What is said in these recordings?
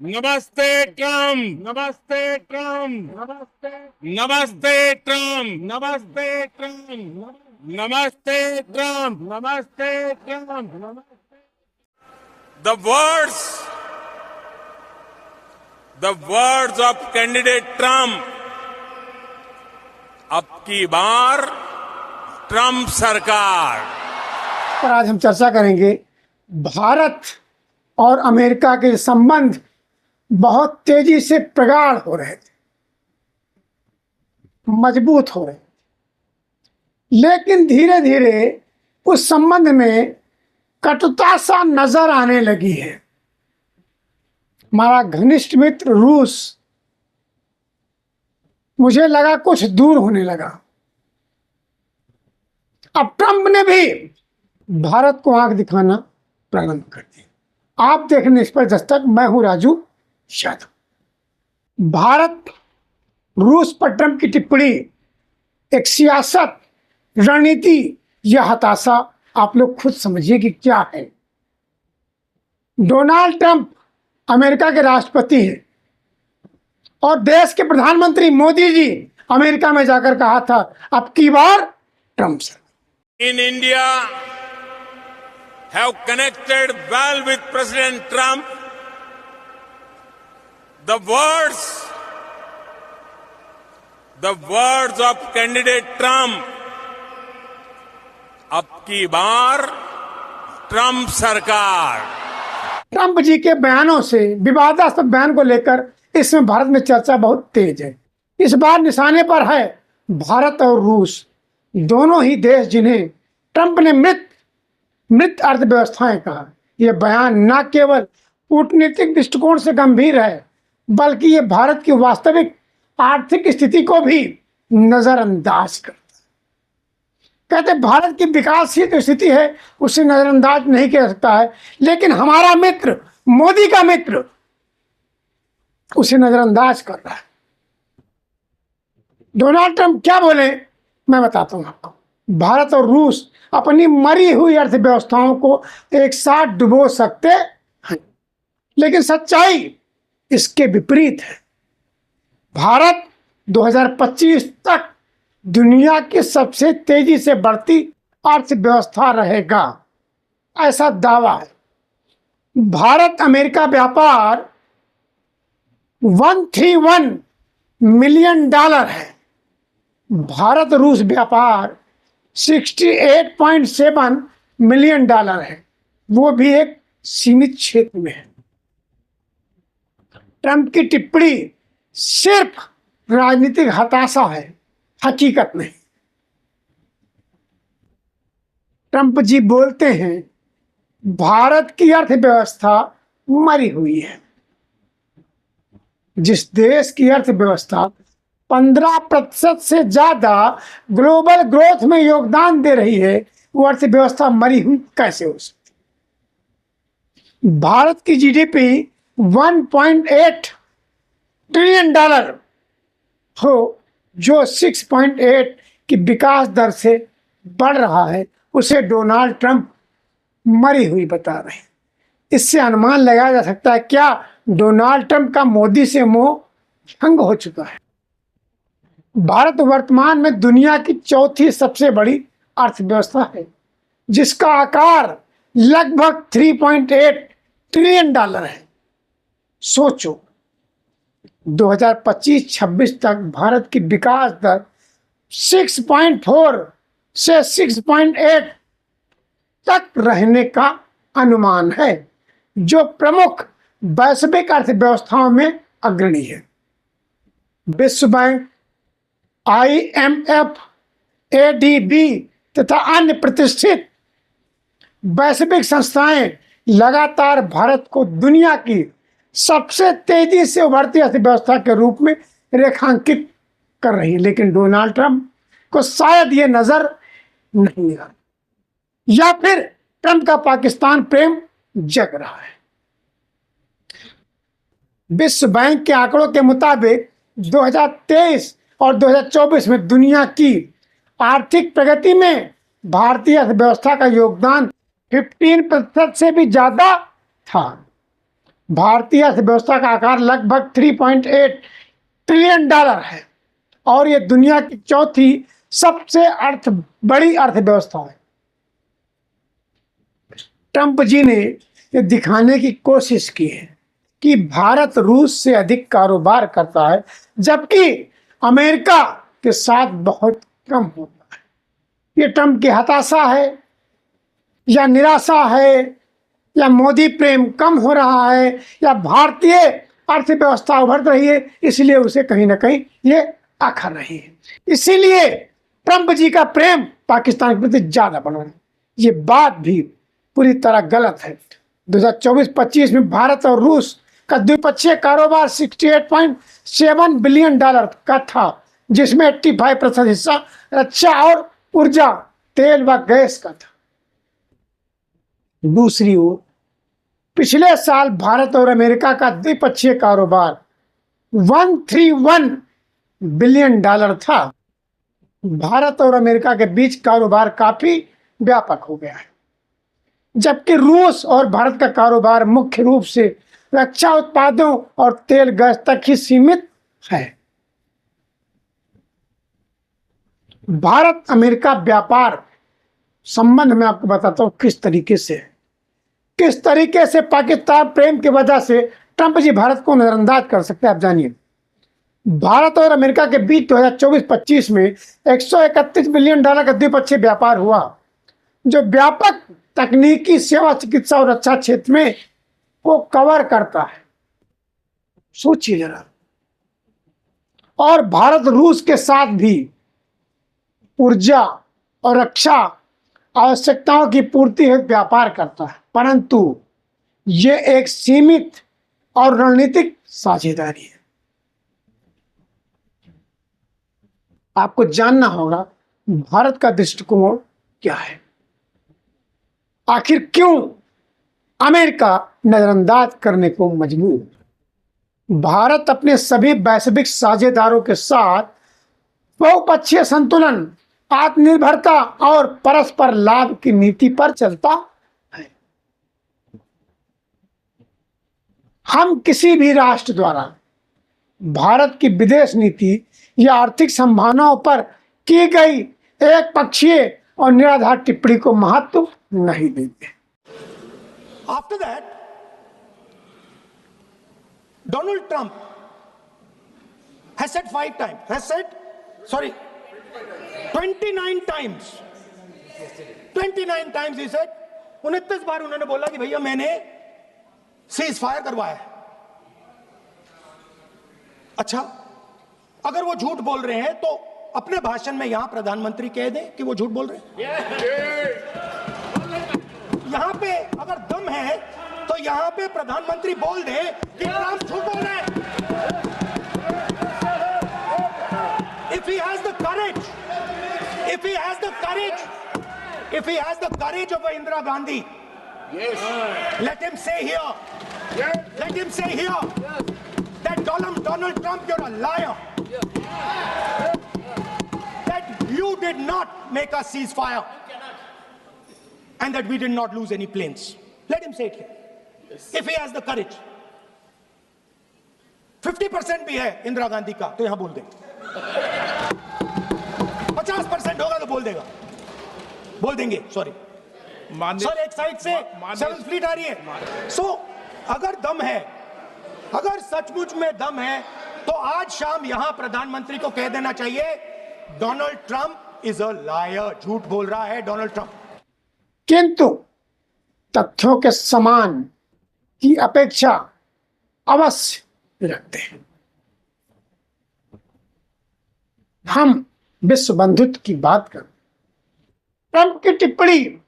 नमस्ते ट्रम्प, नमस्ते ट्रम्प, नमस्ते नमस्ते ट्रम्प, नमस्ते ट्रम्प, नमस्ते ट्रम्प, नमस्ते ट्रम्प, नमस्ते। The words of candidate Trump. अब की बार ट्रम्प सरकार पर आज हम चर्चा करेंगे। भारत और अमेरिका के संबंध बहुत तेजी से प्रगाढ़ हो रहे थे, मजबूत हो रहे थे, लेकिन धीरे धीरे उस संबंध में कटुता सा नजर आने लगी है। हमारा घनिष्ठ मित्र रूस मुझे लगा कुछ दूर होने लगा। अब ट्रंप ने भी भारत को आंख दिखाना प्रारंभ कर दिया। आप देखने इस पर दस्तक। मैं हूं राजू यादव। भारत रूस पर ट्रंप की टिप्पणी एक सियासत, रणनीति या हताशा, आप लोग खुद समझिए कि क्या है। डोनाल्ड ट्रंप अमेरिका के राष्ट्रपति हैं और देश के प्रधानमंत्री मोदी जी अमेरिका में जाकर कहा था अब की बार ट्रंप सरकार। In India have connected well with President Trump. The words of candidate Trump. अब की बार ट्रंप सरकार। ट्रंप जी के बयानों से, विवादास्पद बयान को लेकर इसमें भारत में चर्चा बहुत तेज है। इस बार निशाने पर है भारत और रूस, दोनों ही देश जिन्हें ट्रंप ने मृत अर्थव्यवस्थाएं कहा। यह बयान न केवल कूटनीतिक दृष्टिकोण से गंभीर है, बल्कि ये भारत की वास्तविक आर्थिक स्थिति को भी नजरअंदाज करता है। कहते भारत की विकासशील जो स्थिति है उसे नजरअंदाज नहीं किया सकता है, लेकिन हमारा मित्र, मोदी का मित्र, उसे नजरअंदाज कर रहा है। डोनाल्ड ट्रंप क्या बोले मैं बताता हूं आपको। भारत और रूस अपनी मरी हुई अर्थव्यवस्थाओं को एक साथ डुबो सकते हैं, लेकिन सच्चाई इसके विपरीत है। भारत 2025 तक दुनिया की सबसे तेजी से बढ़ती अर्थव्यवस्था रहेगा, ऐसा दावा है। भारत अमेरिका व्यापार $131 मिलियन है। भारत रूस व्यापार $68.7 मिलियन है, वो भी एक सीमित क्षेत्र में है। ट्रंप की टिप्पणी सिर्फ राजनीतिक हताशा है, हकीकत नहीं। ट्रंप जी बोलते हैं भारत की अर्थव्यवस्था मरी हुई है। जिस देश की अर्थव्यवस्था 15% से ज्यादा ग्लोबल ग्रोथ में योगदान दे रही है, वो अर्थव्यवस्था मरी हुई कैसे हो सकती। भारत की जीडीपी $1.8 ट्रिलियन हो, जो 6.8 की विकास दर से बढ़ रहा है, उसे डोनाल्ड ट्रंप मरी हुई बता रहे हैं। इससे अनुमान लगाया जा सकता है क्या डोनाल्ड ट्रंप का मोदी से मोह भंग हो चुका है। भारत वर्तमान में दुनिया की चौथी सबसे बड़ी अर्थव्यवस्था है, जिसका आकार लगभग $3.8 ट्रिलियन है। सोचो 2025-26 तक भारत की विकास दर 6.4 से 6.8 तक रहने का अनुमान है, जो प्रमुख वैश्विक अर्थव्यवस्थाओं में अग्रणी है। विश्व बैंक, IMF, ADB तथा अन्य प्रतिष्ठित वैश्विक संस्थाएं लगातार भारत को दुनिया की सबसे तेजी से उभरती अर्थव्यवस्था के रूप में रेखांकित कर रही है, लेकिन डोनाल्ड ट्रंप को शायद ये नजर नहीं आ रहा, या फिर ट्रंप का पाकिस्तान प्रेम जग रहा है। विश्व बैंक के आंकड़ों के मुताबिक 2023 और 2024 में दुनिया की आर्थिक प्रगति में भारतीय अर्थव्यवस्था का योगदान 15% से भी ज्यादा था। भारतीय अर्थव्यवस्था का आकार लगभग 3.8 ट्रिलियन डॉलर है और ये दुनिया की चौथी सबसे बड़ी अर्थव्यवस्था है। ट्रंप जी ने ये दिखाने की कोशिश की है कि भारत रूस से अधिक कारोबार करता है, जबकि अमेरिका के साथ बहुत कम होता है। ये ट्रंप की हताशा है या निराशा है या मोदी प्रेम कम हो रहा है या भारतीय अर्थव्यवस्था उभर रही है, इसलिए उसे कहीं ना कहीं ये आखर रही है। इसीलिए ट्रंप जी का प्रेम पाकिस्तान के प्रति ज्यादा बढ़ रहा है। ये बात भी पूरी तरह गलत है। 2024-25 में भारत और रूस का द्विपक्षीय कारोबार 68.7 बिलियन डॉलर का था, जिसमें 85% हिस्सा रक्षा और ऊर्जा, तेल व गैस का था। दूसरी ओर पिछले साल भारत और अमेरिका का द्विपक्षीय कारोबार 131 बिलियन डॉलर था। भारत और अमेरिका के बीच कारोबार काफी व्यापक हो गया है, जबकि रूस और भारत का कारोबार मुख्य रूप से रक्षा उत्पादों और तेल गैस तक ही सीमित है। भारत अमेरिका व्यापार संबंध में आपको बताता हूं किस तरीके से पाकिस्तान प्रेम की वजह से ट्रंप जी भारत को नजरअंदाज कर सकते हैं। आप जानिए, भारत और अमेरिका के बीच 2024-25 में 131 बिलियन डॉलर का द्विपक्षीय व्यापार हुआ, जो व्यापक तकनीकी, सेवा, चिकित्सा और रक्षा क्षेत्र में को कवर करता है। सोचिए जरा। और भारत रूस के साथ भी ऊर्जा और रक्षा आवश्यकताओं की पूर्ति हेतु व्यापार करता है, परंतु यह एक सीमित और रणनीतिक साझेदारी है। आपको जानना होगा भारत का दृष्टिकोण क्या है। आखिर क्यों अमेरिका नजरअंदाज करने को मजबूर? भारत अपने सभी वैश्विक साझेदारों के साथ बहुपक्षीय संतुलन, आत्मनिर्भरता और परस्पर लाभ की नीति पर चलता है। हम किसी भी राष्ट्र द्वारा भारत की विदेश नीति या आर्थिक संभावनाओं पर की गई एक पक्षीय और निराधार टिप्पणी को महत्व नहीं देते। After that, Donald Trump has said 29 times. 29 times he said, 29 बार उन्होंने बोला कि भैया मैंने सीज फायर करवाया है। अच्छा, अगर वो झूठ बोल रहे हैं तो अपने भाषण में यहां प्रधानमंत्री कह दें कि वो झूठ बोल रहे हैं। यहां पे अगर दम है तो यहां पे प्रधानमंत्री बोल दे कि ट्रंप झूठ बोल रहे हैं। If he has the courage of Indira Gandhi, let him say here that Donald Trump, you're a liar. That you did not make a ceasefire and that we did not lose any planes. Let him say it here. If he has the courage. 50% भी है इंदिरा गांधी का तो यहां बोल देंगे। 50% होगा तो बोल देंगे सॉरी सर, एक साइड से 7th फ्लीट आ रही है। सो अगर दम है, अगर सचमुच में दम है तो आज शाम यहां प्रधानमंत्री को कह देना चाहिए Donald Trump is a liar, झूठ बोल रहा है डोनाल्ड ट्रंप। किंतु तथ्यों के समान की अपेक्षा अवश्य रखते हैं। हम विश्व बंधुत्व की बात करें, ट्रंप की टिप्पणी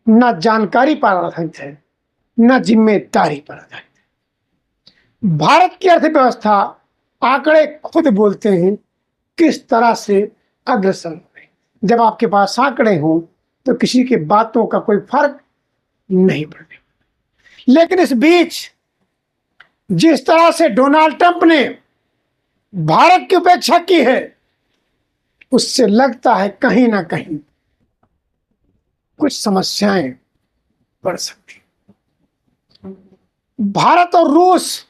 न जानकारी पर आधारित है न जिम्मेदारी पर आधारित है। भारत की अर्थव्यवस्था आंकड़े खुद बोलते हैं किस तरह से अग्रसर हो रही। जब आपके पास आंकड़े हों तो किसी की बातों का कोई फर्क नहीं पड़ता। लेकिन इस बीच जिस तरह से डोनाल्ड ट्रंप ने भारत की उपेक्षा की है, उससे लगता है कहीं ना कहीं कुछ समस्याएं बढ़ सकती। भारत और रूस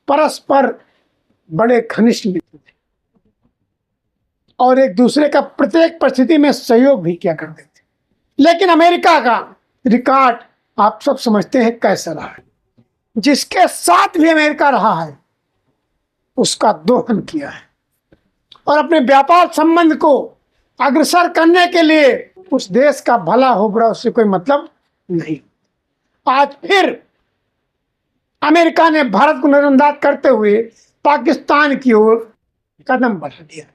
परस्पर बड़े घनिष्ठ मित्र थे और एक दूसरे का प्रत्येक परिस्थिति में सहयोग भी किया करते थे। लेकिन अमेरिका का रिकॉर्ड आप सब समझते हैं कैसा रहा है। जिसके साथ भी अमेरिका रहा है उसका दोहन किया है और अपने व्यापार संबंध को अग्रसर करने के लिए उस देश का भला हो बुरा उससे कोई मतलब नहीं। आज फिर अमेरिका ने भारत को नजरअंदाज करते हुए पाकिस्तान की ओर कदम बढ़ा दिया।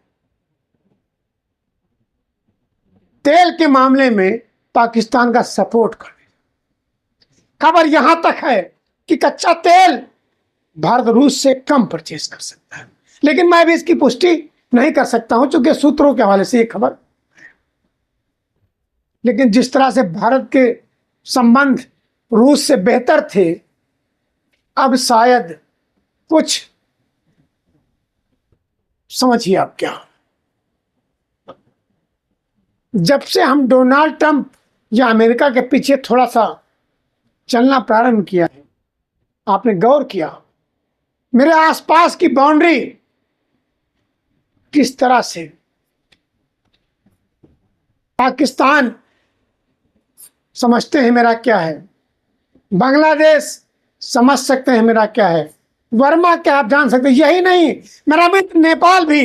तेल के मामले में पाकिस्तान का सपोर्ट कर दिया। खबर यहां तक है कि कच्चा तेल भारत रूस से कम परचेज कर सकता है, लेकिन मैं भी इसकी पुष्टि नहीं कर सकता हूं क्योंकि सूत्रों के हवाले से ये खबर। लेकिन जिस तरह से भारत के संबंध रूस से बेहतर थे, अब शायद कुछ समझिए आप क्या। जब से हम डोनाल्ड ट्रंप या अमेरिका के पीछे थोड़ा सा चलना प्रारंभ किया है, आपने गौर किया मेरे आसपास की बाउंड्री किस तरह से पाकिस्तान समझते हैं मेरा क्या है, बांग्लादेश समझ सकते हैं मेरा क्या है, वर्मा क्या आप जान सकते हैं। यही नहीं, मेरा मित्र नेपाल भी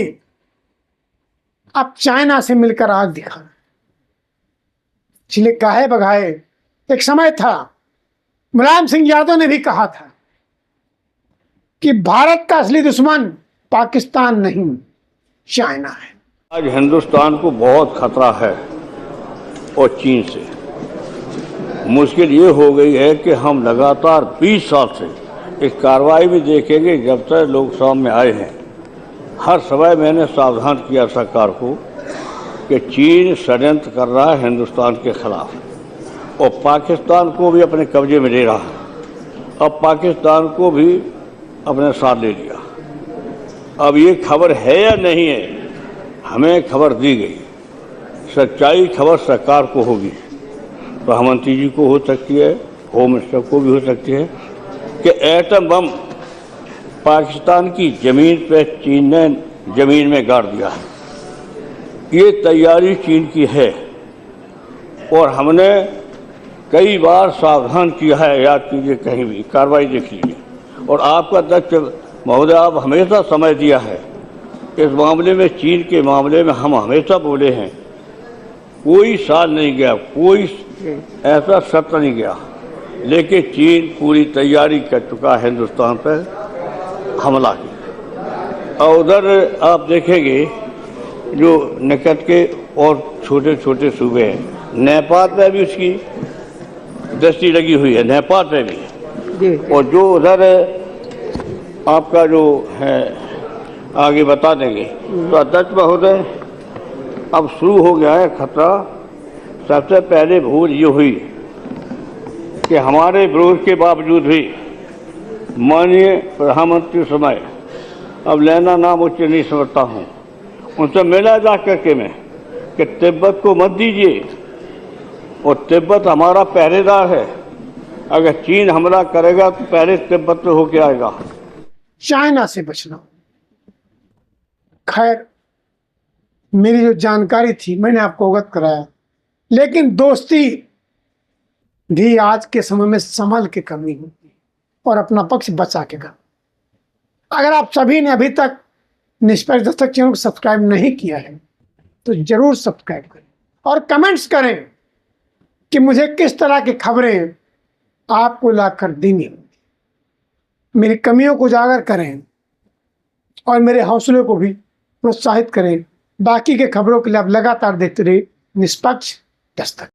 अब चाइना से मिलकर आग दिखा। इसलिए गाहे बगाए एक समय था, मुलायम सिंह यादव ने भी कहा था कि भारत का असली दुश्मन पाकिस्तान नहीं चाइना है। आज हिंदुस्तान को बहुत खतरा है और चीन से। मुश्किल ये हो गई है कि हम लगातार 20 साल से इस कार्रवाई में देखेंगे। जब तक लोकसभा में आए हैं, हर समय मैंने सावधान किया सरकार को कि चीन षड्यंत्र कर रहा है हिंदुस्तान के खिलाफ और पाकिस्तान को भी अपने कब्जे में ले रहा है। अब पाकिस्तान को भी अपने साथ ले लिया। अब ये खबर है या नहीं है, हमें खबर दी गई। सच्चाई खबर सरकार को होगी, प्रधानमंत्री जी को हो सकती है, होम मिनिस्टर को भी हो सकती है कि एटम बम पाकिस्तान की जमीन पे चीन ने जमीन में गाड़ दिया है। ये तैयारी चीन की है और हमने कई बार सावधान किया है। याद कीजिए, कहीं भी कार्रवाई देख लीजिए। और आपका अध्यक्ष महोदय, आप हमेशा समय दिया है इस मामले में। चीन के मामले में हम हमेशा बोले हैं, कोई साल नहीं गया, कोई ऐसा सत्र नहीं गया, लेकिन चीन पूरी तैयारी कर चुका है हिंदुस्तान पर हमला की। और उधर आप देखेंगे जो निकट के और छोटे छोटे सूबे हैं, नेपाल में भी उसकी दृष्टि लगी हुई है, नेपाल में भी। और जो उधर आपका जो है आगे बता देंगे। तो अध्यक्ष महोदय, अब शुरू हो गया है खतरा। सबसे पहले भूल ये हुई कि हमारे विरोध के बावजूद भी माननीय प्रधानमंत्री समय, अब लेना नाम उच्च नहीं समझता हूँ, उनसे मिला जा करके मैं कि तिब्बत को मत दीजिए और तिब्बत हमारा पहरेदार है। अगर चीन हमला करेगा तो पहले तिब्बत में होके आएगा। चाइना से बचना, खैर मेरी जो जानकारी थी मैंने आपको अवगत कराया, लेकिन दोस्ती भी आज के समय में संभल के करनी होती है और अपना पक्ष बचा के करना। अगर आप सभी ने अभी तक निष्पक्ष दस्तक चैनल को सब्सक्राइब नहीं किया है तो जरूर सब्सक्राइब करें और कमेंट्स करें कि मुझे किस तरह की खबरें आपको लाकर देनी होगी। मेरी कमियों को उजागर करें और मेरे हौसले को भी प्रोत्साहित करें। बाकी के खबरों के लिए आप लगातार देखते रहिए निष्पक्ष दस्तक।